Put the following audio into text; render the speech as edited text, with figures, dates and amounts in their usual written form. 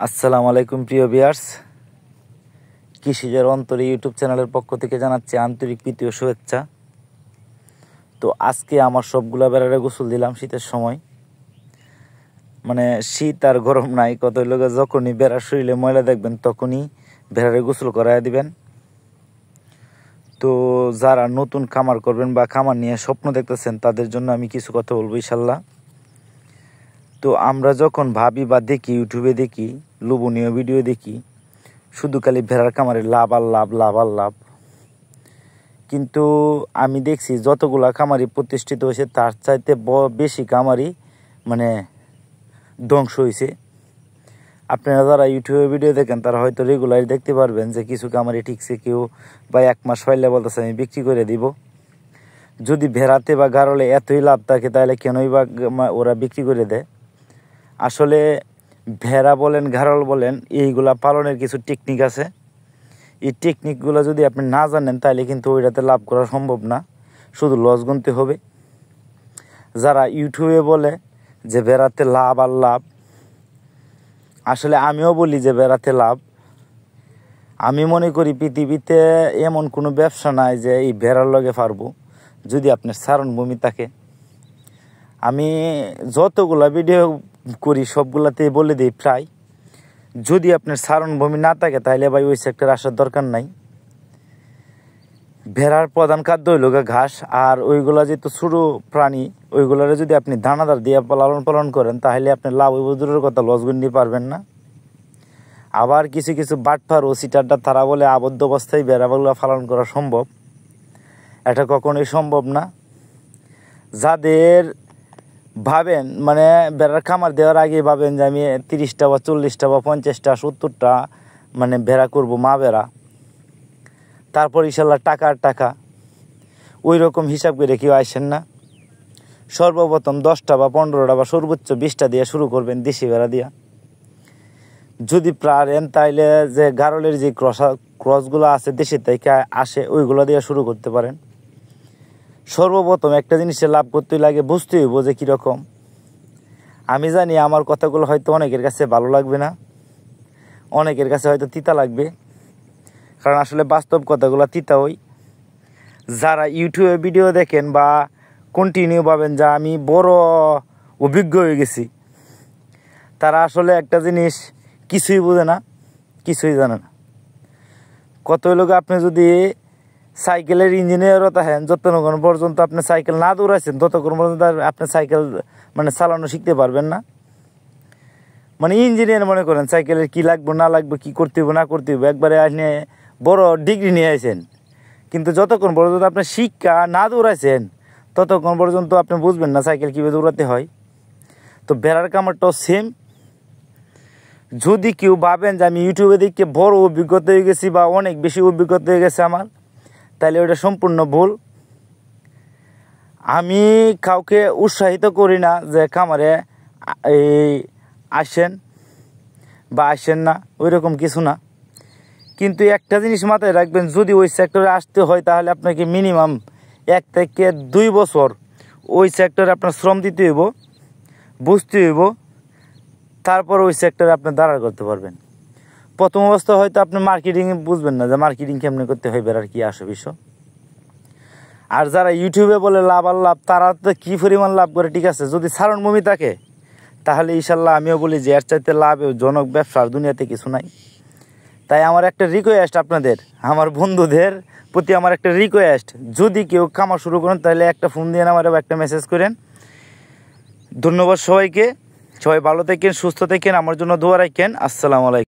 আসসালামু আলাইকুম প্রিয় ভিউয়ার্স, কৃষিজের অন্তরে ইউটিউব চ্যানেলের পক্ষ থেকে জানাচ্ছি আন্তরিক প্রীতি ও শুভেচ্ছা। তো আজকে আমার সবগুলা বেড়ারে গোসল দিলাম শীতের সময়। মানে শীত আর গরম নাই, কত লোক যখনই বেড়ার শরীরে ময়লা দেখবেন তখনই বেড়ারে গোসল করাইয়া দিবেন। তো যারা নতুন খামার করবেন বা খামার নিয়ে স্বপ্ন দেখতেছেন তাদের জন্য আমি কিছু কথা বলবো ইনশাল্লাহ। তো আমরা যখন ভাবি বা দেখি, ইউটিউবে দেখি, লোভনীয় ভিডিও দেখি, শুধু খালি ভেড়ার খামারে লাভ আর লাভ, লাভ আর লাভ। কিন্তু আমি দেখছি যতগুলা খামারি প্রতিষ্ঠিত হয়েছে তার চাইতে বেশি খামারি মানে ধ্বংস হয়েছে। আপনারা যারা ইউটিউবে ভিডিও দেখেন তারা হয়তো রেগুলার দেখতে পারবেন যে কিছু খামারি ঠিকছে, কেউ বা 1 মাস ফাইলে বলতেছে আমি বিক্রি করে দিব। যদি ভেড়াতে বা গারলে এতই লাভ থাকে তাহলে কেনই বা ওরা বিক্রি করে দেয়? আসলে ভেড়া বলেন, গারল বলেন, এইগুলা পালনের কিছু টেকনিক আছে। এই টেকনিকগুলো যদি আপনি না জানেন তাহলে কিন্তু ওইটাতে লাভ করা সম্ভব না, শুধু লস গুনতে হবে। যারা ইউটিউবে বলে যে ভেড়াতে লাভ আর লাভ, আসলে আমিও বলি যে ভেড়াতে লাভ। আমি মনে করি পৃথিবীতে এমন কোনো ব্যবসা নাই যে এই ভেড়ার লগে পারবো, যদি আপনার চারণভূমি থাকে। আমি যতগুলা ভিডিও করি সবগুলাতে বলে দিই প্রায়, যদি আপনার চারণভূমি না থাকে তাহলে ভাই ওই সেক্টরে আসার দরকার নাই। ভেড়ার প্রধান খাদ্য হইল ঘাস, আর ওইগুলা যেহেতু ছোটো প্রাণী, ওইগুলারে যদি আপনি দানাদার দিয়ে লালন পালন করেন তাহলে আপনি লাভ হইব দূরের কথা, লস গুনতে পারবেন না। আবার কিছু কিছু বাটফার ও সিটারটা তারা বলে আবদ্ধ অবস্থায় ভেড়াগুলো পালন করা সম্ভব। এটা কখনোই সম্ভব না। যাদের ভাবেন মানে ভেড়ার খামার দেওয়ার আগে ভাবেন যে আমি 30টা বা 40টা বা 50টা 70টা মানে ভেড়া করবো, মা ভেড়া, তারপর ইনশাল্লাহ টাকার টাকা, ওই রকম হিসাব করে কেউ আসেন না। সর্বপ্রথম 10টা বা 15টা বা সর্বোচ্চ 20টা দিয়ে শুরু করবেন, দেশি ভেড়া দিয়া। যদি পারেন তাইলে যে গারলের যে ক্রসগুলো আছে দেশের থেকে আসে ওইগুলো দিয়ে শুরু করতে পারেন। সর্বপ্রথম একটা জিনিসে লাভ করতে লাগে, বুঝতে হইব যে কীরকম। আমি জানি আমার কথাগুলো হয়তো অনেকের কাছে ভালো লাগবে না, অনেকের কাছে হয়তো তিতা লাগবে, কারণ আসলে বাস্তব কথাগুলো তিতা হই। যারা ইউটিউবে ভিডিও দেখেন বা কন্টিনিউ পাবেন যা আমি বড় অভিজ্ঞ হয়ে গেছি, তারা আসলে একটা জিনিস কিছুই বোঝে না, কিছুই জানে না। কত লোক আপনি যদি সাইকেলের ইঞ্জিনিয়ারও থাকেন, যতক্ষণ পর্যন্ত আপনি সাইকেল না দৌড়াইছেন ততক্ষণ পর্যন্ত আপনি সাইকেল মানে চালানো শিখতে পারবেন না। মানে ইঞ্জিনিয়ার মনে করেন সাইকেলের কী লাগবে না লাগবে, কী করতে হবে না করতে হবে, একবারে আপনি বড় ডিগ্রি নিয়ে আসেন, কিন্তু যতক্ষণ পর্যন্ত আপনি শিক্ষা না দৌড়াইছেন ততক্ষণ পর্যন্ত আপনি বুঝবেন না সাইকেল কীভাবে দৌড়াতে হয়। তো ভেড়ার কামড়টাও সেম। যদি কেউ ভাবেন যে আমি ইউটিউবে দেখে বড় অভিজ্ঞতা হয়ে গেছি বা অনেক বেশি অভিজ্ঞতা হয়ে গেছে আমার, তাহলে ওটা সম্পূর্ণ ভুল। আমি কাউকে উৎসাহিত করি না যে খামারে এই আসেন বা আসেন না, ওই রকম কিছু না। কিন্তু একটা জিনিস মাথায় রাখবেন, যদি ওই সেক্টরে আসতে হয় তাহলে আপনাকে মিনিমাম 1 থেকে 2 বছর ওই সেক্টরে আপনার শ্রম দিতে হইব, বুঝতে হইব, তারপর ওই সেক্টরে আপনি দাঁড়ার করতে পারবেন। প্রথম অবস্থা হয়তো আপনি মার্কেটিংয়ে বুঝবেন না যে মার্কেটিং কেমনি করতে হয়, বেড়ার কী আসে বিষয়। আর যারা ইউটিউবে বলে লাভ আর লাভ, তারা তো কী পরিমাণ লাভ করে, ঠিক আছে, যদি চারণভূমি থাকে তাহলে ইনশাল্লাহ আমিও বলি যে এর চাইতে লাভজনক ব্যবসার দুনিয়াতে কিছু নাই। তাই আমার একটা রিকোয়েস্ট আপনাদের, আমার বন্ধুদের প্রতি আমার একটা রিকোয়েস্ট, যদি কেউ খামার শুরু করেন তাহলে একটা ফোন দিয়ে আমার একটা মেসেজ করেন। ধন্যবাদ সবাইকে, সবাই ভালো থাকেন, সুস্থ থাকেন, আমার জন্য দোয়া রাখেন। আসসালামু আলাইকুম।